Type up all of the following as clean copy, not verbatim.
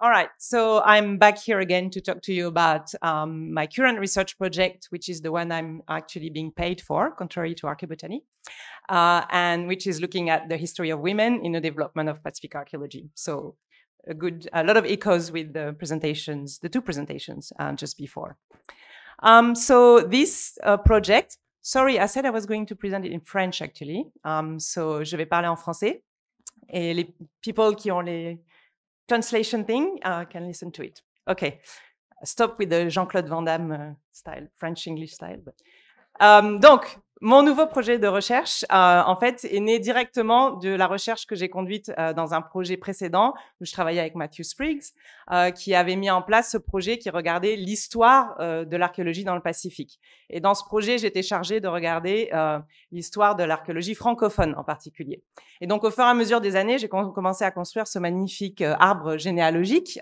All right, so I'm back here again to talk to you about my current research project, which is the one I'm actually being paid for, contrary to Archaeobotany, and which is looking at the history of women in the development of Pacific archaeology. So a lot of echoes with the presentations, the two presentations just before. So this project, sorry, I said I was going to present it in French actually. So je vais parler en français. Et les people qui ont les translation thing can listen to it. Okay, stop with the Jean-Claude Van Damme style, French-English style. Donc, mon nouveau projet de recherche, en fait, est né directement de la recherche que j'ai conduite dans un projet précédent où je travaillais avec Matthew Spriggs, qui avait mis en place ce projet qui regardait l'histoire de l'archéologie dans le Pacifique. Et dans ce projet, j'étais chargée de regarder l'histoire de l'archéologie francophone en particulier. Et donc, au fur et à mesure des années, j'ai commencé à construire ce magnifique arbre généalogique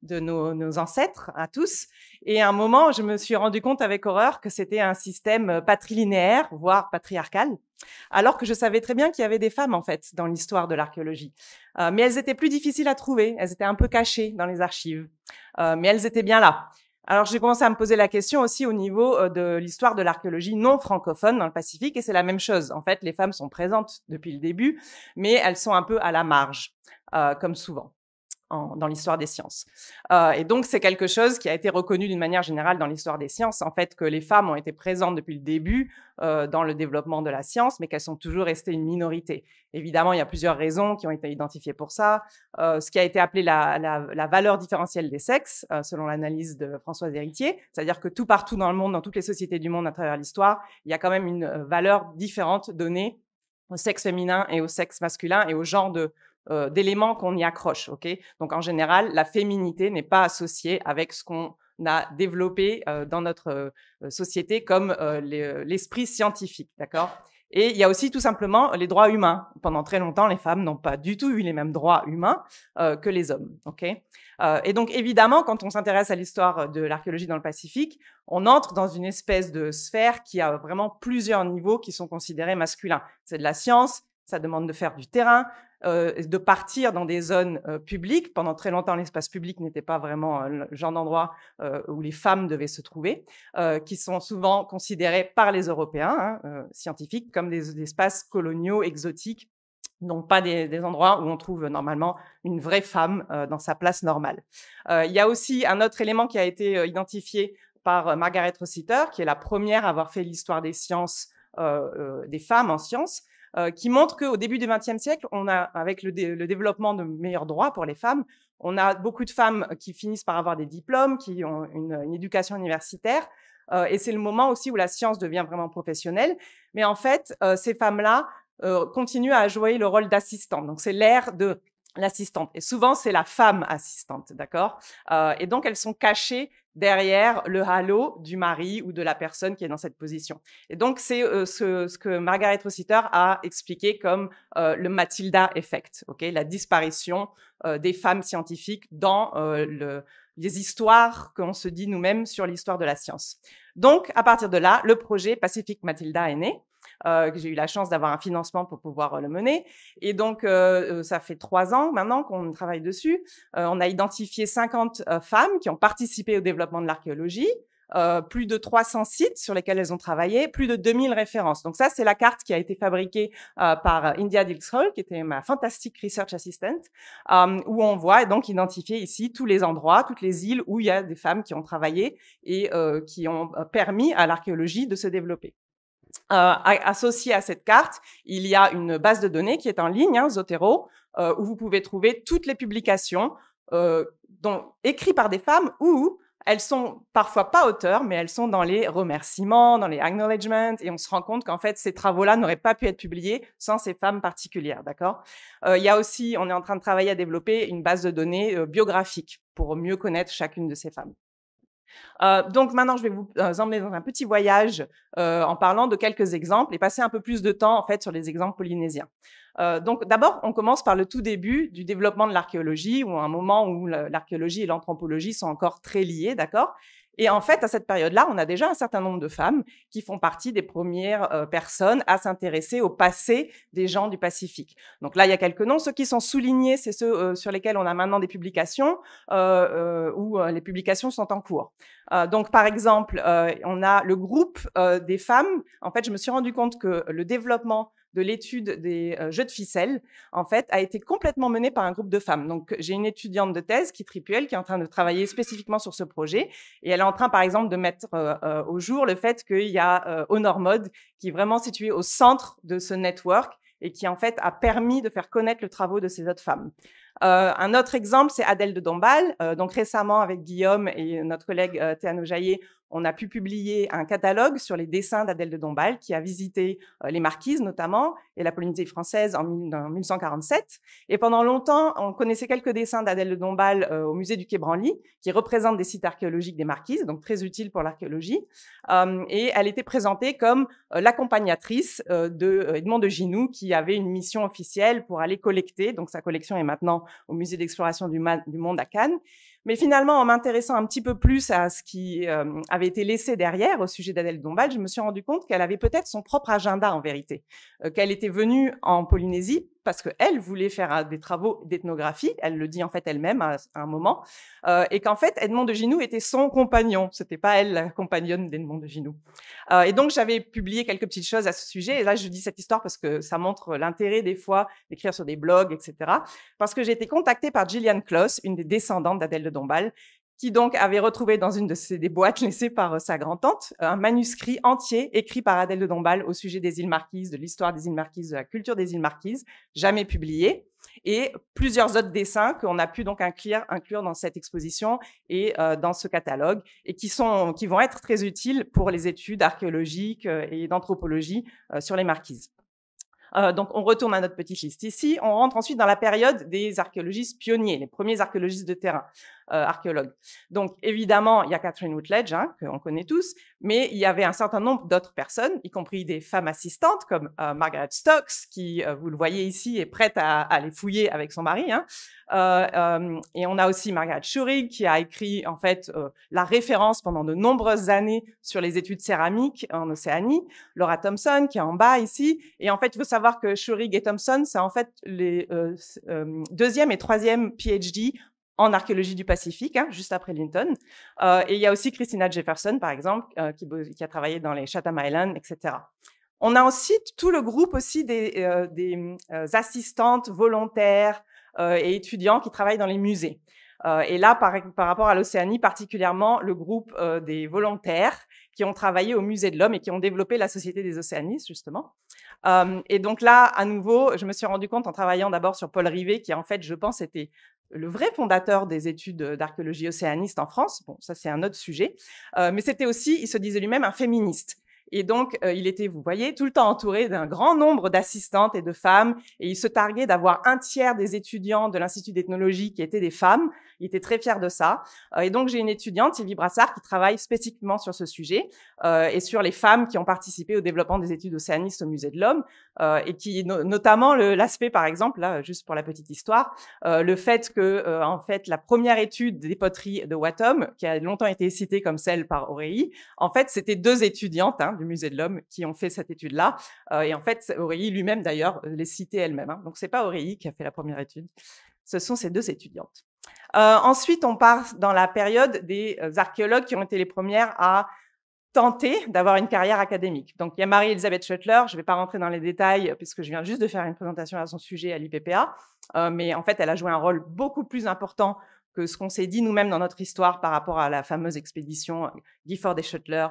de nos ancêtres à tous. Et à un moment, je me suis rendu compte avec horreur que c'était un système patrilinéaire, voire patriarcal, alors que je savais très bien qu'il y avait des femmes, en fait, dans l'histoire de l'archéologie. Mais elles étaient plus difficiles à trouver, elles étaient un peu cachées dans les archives, mais elles étaient bien là. Alors, j'ai commencé à me poser la question aussi au niveau de l'histoire de l'archéologie non francophone dans le Pacifique, et c'est la même chose. En fait, les femmes sont présentes depuis le début, mais elles sont un peu à la marge, comme souvent dans l'histoire des sciences. Et donc, c'est quelque chose qui a été reconnu d'une manière générale dans l'histoire des sciences, en fait, que les femmes ont été présentes depuis le début dans le développement de la science, mais qu'elles sont toujours restées une minorité. Évidemment, il y a plusieurs raisons qui ont été identifiées pour ça. Ce qui a été appelé la valeur différentielle des sexes, selon l'analyse de Françoise Héritier, c'est-à-dire que tout partout dans le monde, dans toutes les sociétés du monde à travers l'histoire, il y a quand même une valeur différente donnée au sexe féminin et au sexe masculin et au genre d'éléments qu'on y accroche, ok? Donc, en général, la féminité n'est pas associée avec ce qu'on a développé dans notre société comme l'esprit scientifique, d'accord? Et il y a aussi tout simplement les droits humains. Pendant très longtemps, les femmes n'ont pas du tout eu les mêmes droits humains que les hommes, ok? Et donc, évidemment, quand on s'intéresse à l'histoire de l'archéologie dans le Pacifique, on entre dans une espèce de sphère qui a vraiment plusieurs niveaux qui sont considérés masculins. C'est de la science, ça demande de faire du terrain, de partir dans des zones publiques. Pendant très longtemps, l'espace public n'était pas vraiment le genre d'endroit où les femmes devaient se trouver, qui sont souvent considérés par les Européens scientifiques comme des espaces coloniaux, exotiques, donc pas des endroits où on trouve normalement une vraie femme dans sa place normale. Il y a aussi un autre élément qui a été identifié par Margaret Rossiter, qui est la première à avoir fait l'histoire des sciences, des femmes en sciences, qui montre qu'au début du XXe siècle, on a, avec le développement de meilleurs droits pour les femmes, on a beaucoup de femmes qui finissent par avoir des diplômes, qui ont une éducation universitaire, et c'est le moment aussi où la science devient vraiment professionnelle. Mais en fait, ces femmes-là continuent à jouer le rôle d'assistante. Donc, c'est l'ère de l'assistante. Et souvent, c'est la femme assistante, d'accord? Et donc, elles sont cachées derrière le halo du mari ou de la personne qui est dans cette position. Et donc, c'est ce que Margaret Rossiter a expliqué comme le Matilda Effect, okay? La disparition des femmes scientifiques dans les histoires qu'on se dit nous-mêmes sur l'histoire de la science. Donc, à partir de là, le projet Pacific Matilda est né. J'ai eu la chance d'avoir un financement pour pouvoir le mener. Et donc, ça fait 3 ans maintenant qu'on travaille dessus. On a identifié 50 femmes qui ont participé au développement de l'archéologie, plus de 300 sites sur lesquels elles ont travaillé, plus de 2000 références. Donc ça, c'est la carte qui a été fabriquée par India Dilshall, qui était ma fantastique research assistant, où on voit donc identifier ici tous les endroits, toutes les îles où il y a des femmes qui ont travaillé et qui ont permis à l'archéologie de se développer. Associé à cette carte, il y a une base de données qui est en ligne, Zotero, où vous pouvez trouver toutes les publications écrites par des femmes ou elles sont parfois pas auteurs, mais elles sont dans les remerciements, dans les acknowledgements, et on se rend compte qu'en fait, ces travaux-là n'auraient pas pu être publiés sans ces femmes particulières, d'accord? Il y a aussi, on est en train de travailler à développer une base de données biographique pour mieux connaître chacune de ces femmes. Donc maintenant, je vais vous emmener dans un petit voyage en parlant de quelques exemples et passer un peu plus de temps en fait sur les exemples polynésiens. Donc d'abord, on commence par le tout début du développement de l'archéologie, ou un moment où l'archéologie et l'anthropologie sont encore très liées, d'accord? Et en fait, à cette période-là, on a déjà un certain nombre de femmes qui font partie des premières personnes à s'intéresser au passé des gens du Pacifique. Donc là, il y a quelques noms. Ceux qui sont soulignés, c'est ceux sur lesquels on a maintenant des publications où les publications sont en cours. Donc, par exemple, on a le groupe des femmes. En fait, je me suis rendu compte que le développement de l'étude des jeux de ficelle, en fait, a été complètement menée par un groupe de femmes. Donc, j'ai une étudiante de thèse, Kitri Puel, qui est en train de travailler spécifiquement sur ce projet. Et elle est en train, par exemple, de mettre au jour le fait qu'il y a Honor Mode, qui est vraiment situé au centre de ce network et qui, en fait, a permis de faire connaître le travail de ces autres femmes. Un autre exemple, c'est Adèle de Dombasle. Donc, récemment, avec Guillaume et notre collègue Théano Jaillet, on a pu publier un catalogue sur les dessins d'Adèle de Dombasle, qui a visité les Marquises notamment et la Polynésie française en 1847. Et pendant longtemps, on connaissait quelques dessins d'Adèle de Dombasle au musée du Quai Branly, qui représentent des sites archéologiques des Marquises, donc très utiles pour l'archéologie. Et elle était présentée comme l'accompagnatrice de Edmond de Ginoux, qui avait une mission officielle pour aller collecter. Donc sa collection est maintenant au musée d'exploration du monde à Cannes. Mais finalement, en m'intéressant un petit peu plus à ce qui avait été laissé derrière au sujet d'Adèle de Dombasle, je me suis rendu compte qu'elle avait peut-être son propre agenda en vérité, qu'elle était venue en Polynésie parce qu'elle voulait faire des travaux d'ethnographie, elle le dit en fait elle-même à un moment, et qu'en fait Edmond de Ginoux était son compagnon, c'était pas elle la compagnonne d'Edmond de Ginoux. Et donc j'avais publié quelques petites choses à ce sujet, et là je dis cette histoire parce que ça montre l'intérêt des fois d'écrire sur des blogs, etc. Parce que j'ai été contactée par Gillian Closs, une des descendantes d'Adèle de Dombasle, qui donc avait retrouvé dans une de des boîtes laissées par sa grand-tante un manuscrit entier écrit par Adèle de Dombasle au sujet des îles Marquises, de l'histoire des îles Marquises, de la culture des îles Marquises, jamais publié, et plusieurs autres dessins qu'on a pu donc inclure dans cette exposition et dans ce catalogue, et qui vont être très utiles pour les études archéologiques et d'anthropologie sur les Marquises. Donc, on retourne à notre petite liste ici. On rentre ensuite dans la période des archéologistes pionniers, les premiers archéologistes de terrain, archéologues. Donc, évidemment, il y a Catherine Routledge, qu'on connaît tous, mais il y avait un certain nombre d'autres personnes, y compris des femmes assistantes comme Margaret Stokes, qui, vous le voyez ici, est prête à aller fouiller avec son mari. Et on a aussi Margaret Schurig, qui a écrit en fait la référence pendant de nombreuses années sur les études céramiques en Océanie. Laura Thompson, qui est en bas ici. Et en fait, il faut savoir que Schurig et Thompson, c'est en fait les deuxième et troisième PhD en archéologie du Pacifique, juste après Linton. Et il y a aussi Christina Jefferson, par exemple, qui a travaillé dans les Chatham Islands, etc. On a aussi tout le groupe aussi des assistantes volontaires et étudiants qui travaillent dans les musées. Et là, par rapport à l'Océanie, particulièrement le groupe des volontaires qui ont travaillé au Musée de l'Homme et qui ont développé la Société des océanistes, justement. Et donc là, à nouveau, je me suis rendu compte en travaillant d'abord sur Paul Rivet, qui en fait, je pense, était le vrai fondateur des études d'archéologie océaniste en France. Bon, ça, c'est un autre sujet. Mais c'était aussi, il se disait lui-même, un féministe. Et donc, il était, vous voyez, tout le temps entouré d'un grand nombre d'assistantes et de femmes. Et il se targuait d'avoir un tiers des étudiants de l'Institut d'ethnologie qui étaient des femmes. Il était très fier de ça. Et donc, j'ai une étudiante, Sylvie Brassard, qui travaille spécifiquement sur ce sujet et sur les femmes qui ont participé au développement des études océanistes au Musée de l'Homme. Et qui, notamment, l'aspect, par exemple, là, juste pour la petite histoire, le fait que, en fait, la première étude des poteries de Wattom, qui a longtemps été citée comme celle par Aurélie, en fait, c'était deux étudiantes du Musée de l'Homme qui ont fait cette étude-là. Et en fait, Aurélie lui-même, d'ailleurs, les citait elle-même. Donc, c'est pas Aurélie qui a fait la première étude. Ce sont ces deux étudiantes. Ensuite, on part dans la période des archéologues qui ont été les premières à tenter d'avoir une carrière académique. Donc, il y a Marie-Elisabeth Schuttler, je ne vais pas rentrer dans les détails puisque je viens juste de faire une présentation à son sujet à l'IPPA, mais en fait, elle a joué un rôle beaucoup plus important que ce qu'on s'est dit nous-mêmes dans notre histoire par rapport à la fameuse expédition Gifford et Schuttler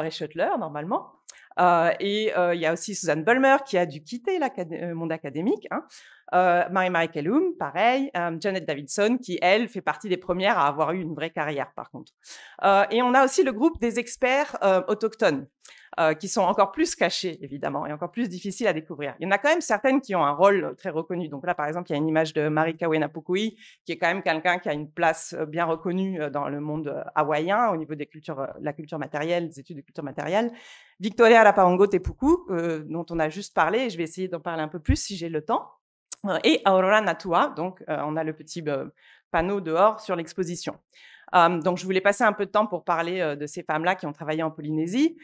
et Schuttler, normalement. Et il y a aussi Suzanne Bulmer qui a dû quitter le monde académique. Mary Kellum, pareil. Janet Davidson, qui, elle, fait partie des premières à avoir eu une vraie carrière, par contre. Et on a aussi le groupe des experts autochtones, qui sont encore plus cachés, évidemment, et encore plus difficiles à découvrir. Il y en a quand même certaines qui ont un rôle très reconnu. Donc là, par exemple, il y a une image de Marika Wenapukui, qui est quand même quelqu'un qui a une place bien reconnue dans le monde hawaïen, au niveau des cultures, la culture matérielle, des études de culture matérielle. Victoria Rapaongo Tepuku, dont on a juste parlé, et je vais essayer d'en parler un peu plus si j'ai le temps. et Aurora Natua. Donc, on a le petit panneau dehors sur l'exposition. Donc, je voulais passer un peu de temps pour parler de ces femmes-là qui ont travaillé en Polynésie.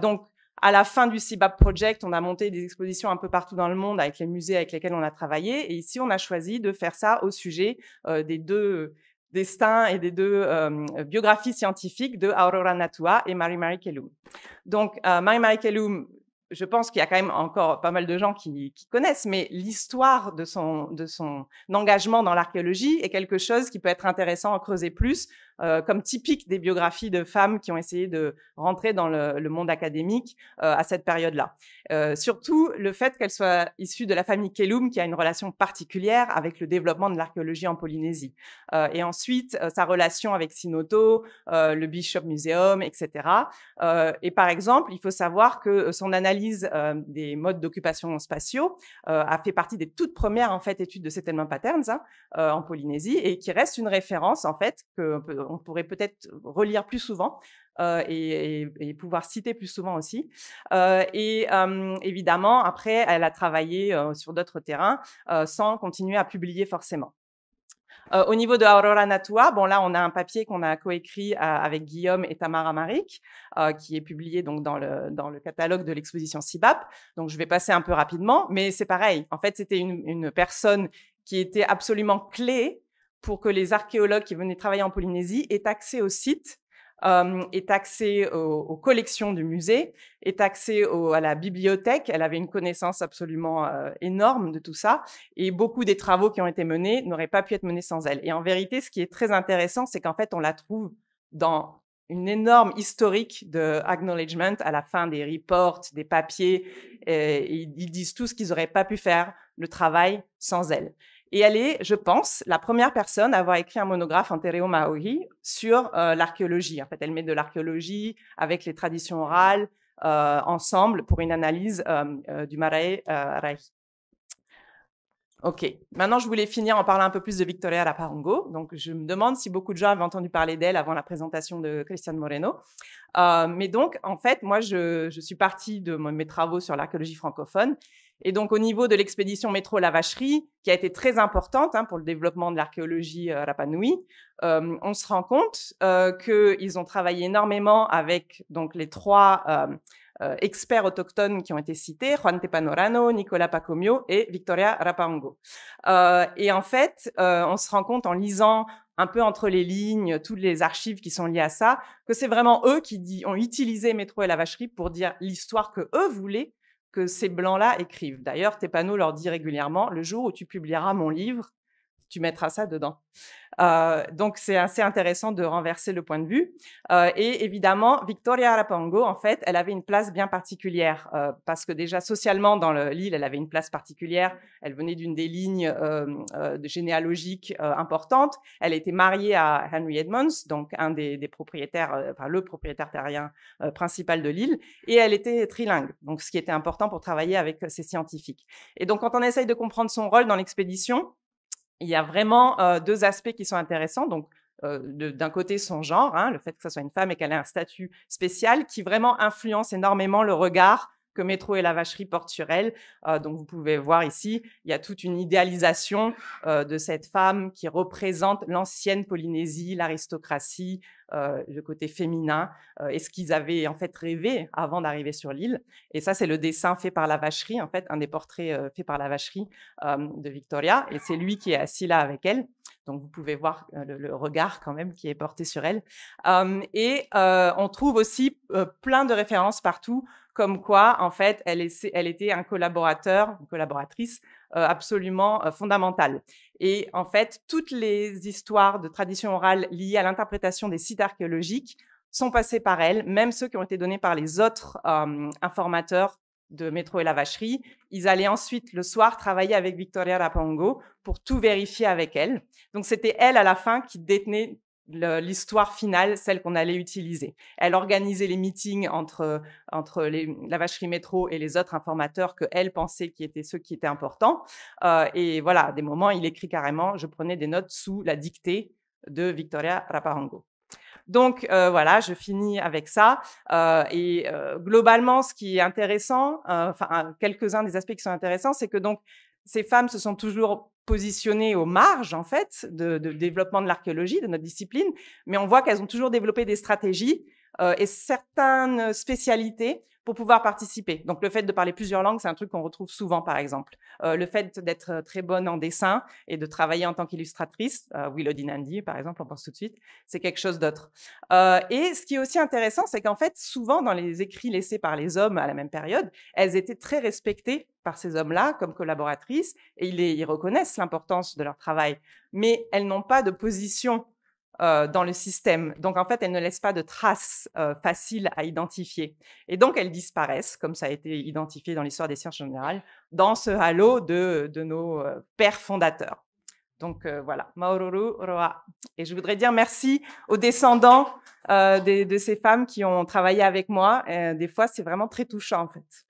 Donc, à la fin du CIBAP Project, on a monté des expositions un peu partout dans le monde avec les musées avec lesquels on a travaillé. Et ici, on a choisi de faire ça au sujet des deux destins et des deux biographies scientifiques de Aurora Natua et Mari Kellum. Donc, Mari Kellum, je pense qu'il y a quand même encore pas mal de gens qui connaissent, mais l'histoire de son engagement dans l'archéologie est quelque chose qui peut être intéressant à creuser plus, comme typique des biographies de femmes qui ont essayé de rentrer dans le monde académique à cette période-là. Surtout le fait qu'elle soit issue de la famille Kellum, qui a une relation particulière avec le développement de l'archéologie en Polynésie. Et ensuite, sa relation avec Sinoto, le Bishop Museum, etc. Et par exemple, il faut savoir que son analyse des modes d'occupation spatiaux a fait partie des toutes premières en fait études de settlement patterns en Polynésie et qui reste une référence en fait qu'on pourrait peut-être relire plus souvent. Et pouvoir citer plus souvent aussi. Évidemment, après, elle a travaillé sur d'autres terrains sans continuer à publier forcément. Au niveau de Aurora Natua, bon là on a un papier qu'on a coécrit avec Guillaume et Tamara Maric, qui est publié donc dans le catalogue de l'exposition CIBAP. Donc je vais passer un peu rapidement, mais c'est pareil. En fait, c'était une personne qui était absolument clé pour que les archéologues qui venaient travailler en Polynésie aient accès au site, aient accès aux collections du musée, aient accès à la bibliothèque. Elle avait une connaissance absolument énorme de tout ça. Et beaucoup des travaux qui ont été menés n'auraient pas pu être menés sans elle. Et en vérité, ce qui est très intéressant, c'est qu'en fait, on la trouve dans une énorme historique de acknowledgement à la fin des reports, des papiers. Et ils disent tous qu'ils n'auraient pas pu faire le travail sans elle. Et elle est, je pense, la première personne à avoir écrit un monographe en Te Reo Maori sur l'archéologie. En fait, elle met de l'archéologie avec les traditions orales ensemble pour une analyse du Marae Rai. Ok, maintenant je voulais finir en parlant un peu plus de Victoria Raparongo. Donc je me demande si beaucoup de gens avaient entendu parler d'elle avant la présentation de Cristian Moreno. Mais donc, en fait, moi je suis partie de mes travaux sur l'archéologie francophone. Et donc, au niveau de l'expédition métro La Vacherie, qui a été très importante pour le développement de l'archéologie Rapa Nui, on se rend compte qu'ils ont travaillé énormément avec donc les trois experts autochtones qui ont été cités, Juan Tepanorano, Nicolas Pacomio et Victoria Rapaongo. Et en fait, on se rend compte en lisant un peu entre les lignes, toutes les archives qui sont liées à ça, que c'est vraiment eux qui ont utilisé Métro et La Vacherie pour dire l'histoire que eux voulaient que ces blancs-là écrivent. D'ailleurs, Tepano leur dit régulièrement, le jour où tu publieras mon livre, tu mettras ça dedans. Donc, c'est assez intéressant de renverser le point de vue. Et évidemment, Victoria Rapaongo, en fait, elle avait une place bien particulière parce que déjà, socialement, dans l'île, elle avait une place particulière. Elle venait d'une des lignes généalogiques importantes. Elle était mariée à Henry Edmonds, donc un des propriétaires, enfin le propriétaire terrien principal de l'île. Et elle était trilingue, donc ce qui était important pour travailler avec ces scientifiques. Et donc, quand on essaye de comprendre son rôle dans l'expédition, il y a vraiment deux aspects qui sont intéressants. Donc, d'un côté, son genre, le fait que ce soit une femme et qu'elle ait un statut spécial qui vraiment influence énormément le regard que Métro et La Vacherie portent sur elle. Donc, vous pouvez voir ici, il y a toute une idéalisation de cette femme qui représente l'ancienne Polynésie, l'aristocratie, le côté féminin, et ce qu'ils avaient en fait rêvé avant d'arriver sur l'île. Et ça, c'est le dessin fait par La Vacherie, en fait, un des portraits faits par La Vacherie de Victoria. Et c'est lui qui est assis là avec elle. Donc, vous pouvez voir le regard quand même qui est porté sur elle. On trouve aussi plein de références partout, comme quoi, en fait, elle était un collaborateur, une collaboratrice absolument fondamentale. Et en fait, toutes les histoires de tradition orale liées à l'interprétation des sites archéologiques sont passées par elle, même ceux qui ont été donnés par les autres informateurs de Métro et La Vacherie. Ils allaient ensuite, le soir, travailler avec Victoria Rapaongo pour tout vérifier avec elle. Donc, c'était elle, à la fin, qui détenait l'histoire finale, celle qu'on allait utiliser. Elle organisait les meetings entre La Vacherie Métro et les autres informateurs que elle pensait qui étaient ceux qui étaient importants. Et voilà, à des moments, il écrit carrément, je prenais des notes sous la dictée de Victoria Rapaongo. Donc voilà, je finis avec ça. Globalement, ce qui est intéressant, quelques-uns des aspects qui sont intéressants, c'est que donc ces femmes se sont toujours positionnées aux marges, en fait, de développement de l'archéologie, de notre discipline, mais on voit qu'elles ont toujours développé des stratégies et certaines spécialités pour pouvoir participer. Donc, le fait de parler plusieurs langues, c'est un truc qu'on retrouve souvent, par exemple. Le fait d'être très bonne en dessin et de travailler en tant qu'illustratrice, Willow Dinandi, par exemple, on pense tout de suite, c'est quelque chose d'autre. Et ce qui est aussi intéressant, c'est qu'en fait, souvent, dans les écrits laissés par les hommes à la même période, elles étaient très respectées par ces hommes-là comme collaboratrices et ils reconnaissent l'importance de leur travail, mais elles n'ont pas de position dans le système. Donc, en fait, elles ne laissent pas de traces faciles à identifier. Et donc, elles disparaissent, comme ça a été identifié dans l'histoire des sciences générales, dans ce halo de nos pères fondateurs. Donc, voilà, Maororo Roa. Et je voudrais dire merci aux descendants de ces femmes qui ont travaillé avec moi. Des fois, c'est vraiment très touchant, en fait.